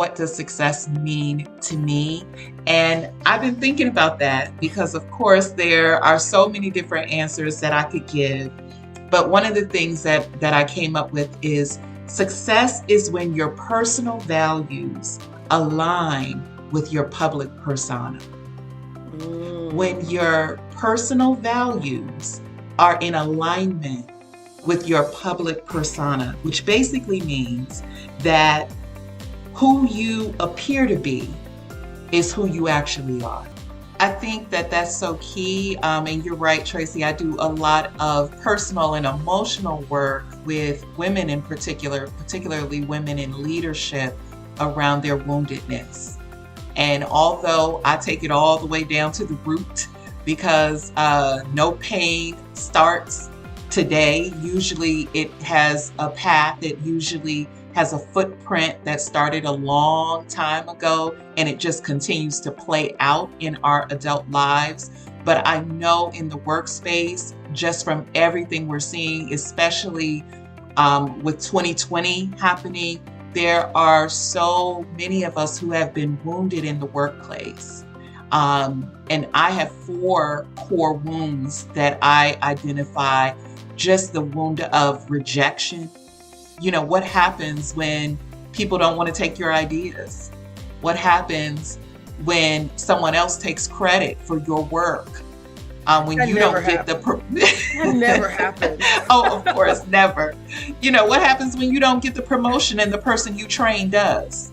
what does success mean to me? And I've been thinking about that because, of course, there are so many different answers that I could give. But one of the things that I came up with is success is when your personal values align with your public persona. When your personal values are in alignment with your public persona, which basically means that who you appear to be is who you actually are. I think that that's so key. And you're right, Tracy. I do a lot of personal and emotional work with women in particular, particularly women in leadership around their woundedness. And although I take it all the way down to the root, because no pain starts today, usually it has a path, it usually has a footprint that started a long time ago, and it just continues to play out in our adult lives. But I know in the workspace, just from everything we're seeing, especially with 2020 happening, there are so many of us who have been wounded in the workplace. And I have 4 core wounds that I identify. Just the wound of rejection. You know, what happens when people don't want to take your ideas? What happens when someone else takes credit for your work? When that you don't get the that never happens. Oh, of course, never. You know, what happens when you don't get the promotion and the person you train does?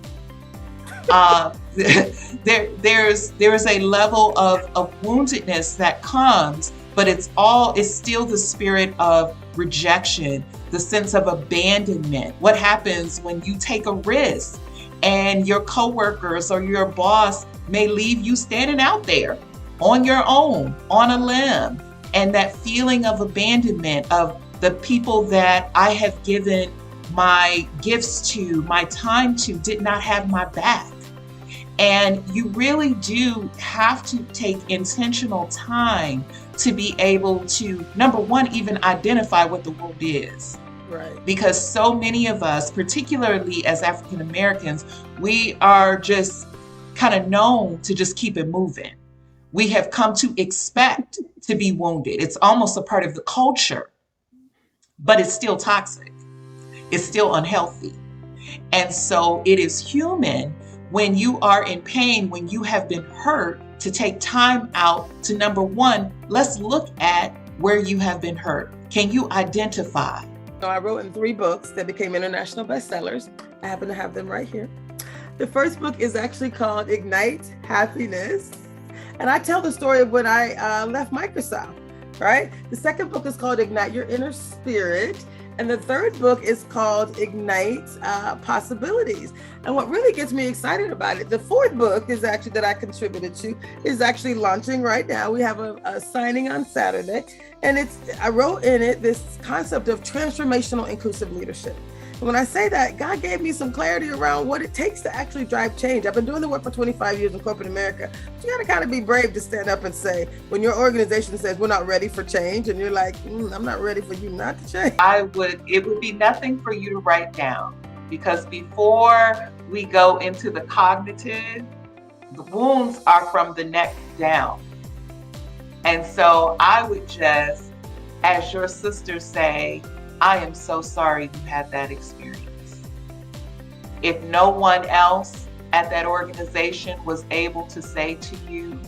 There's a level of woundedness that comes, but it's still the spirit of rejection, the sense of abandonment. What happens when you take a risk and your coworkers or your boss may leave you standing out there on your own, on a limb, and that feeling of abandonment of the people that I have given my gifts to, my time to, did not have my back. And you really do have to take intentional time to be able to, number one, even identify what the wound is. Right. Because so many of us, particularly as African Americans, we are just kind of known to just keep it moving. We have come to expect to be wounded. It's almost a part of the culture, but it's still toxic. It's still unhealthy. And so it is human when you are in pain, when you have been hurt, to take time out to, number one, let's look at where you have been hurt. Can you identify? So I wrote in 3 books that became international bestsellers. I happen to have them right here. The first book is actually called Ignite Happiness. And I tell the story of when I left Microsoft, right? The second book is called Ignite Your Inner Spirit. And the third book is called Ignite Possibilities. And what really gets me excited about it, the fourth book is actually that I contributed to, is actually launching right now. We have a signing on Saturday. And I wrote in it this concept of transformational inclusive leadership. And when I say that, God gave me some clarity around what it takes to actually drive change. I've been doing the work for 25 years in corporate America. But you got to kind of be brave to stand up and say, when your organization says we're not ready for change, and you're like, I'm not ready for you not to change. It would be nothing for you to write down, because before we go into the cognitive, the wounds are from the neck down. And so I would just, as your sisters say, I am so sorry you had that experience. If no one else at that organization was able to say to you,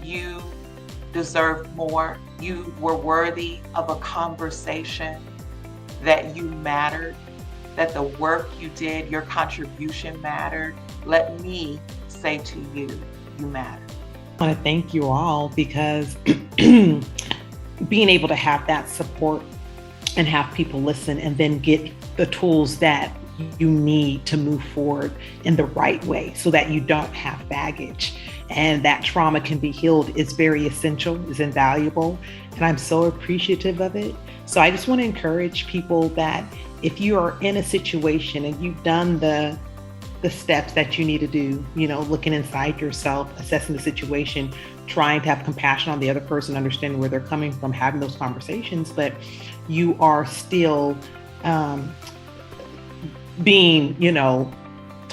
you deserved more, you were worthy of a conversation, that you mattered, that the work you did, your contribution mattered, let me say to you, you matter. I want to thank you all, because being able to have that support and have people listen and then get the tools that you need to move forward in the right way so that you don't have baggage and that trauma can be healed is very essential, is invaluable. And I'm so appreciative of it. So I just want to encourage people that if you are in a situation and you've done the steps that you need to do, looking inside yourself, assessing the situation, trying to have compassion on the other person, understanding where they're coming from, having those conversations, but you are still being,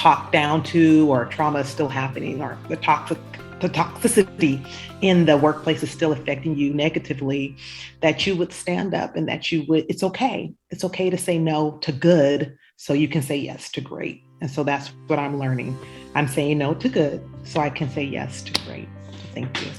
talked down to, or trauma is still happening, or the toxicity in the workplace is still affecting you negatively, that you would stand up and that you would, it's okay. It's okay to say no to good so you can say yes to great. And so that's what I'm learning. I'm saying no to good so I can say yes to great. Thank you.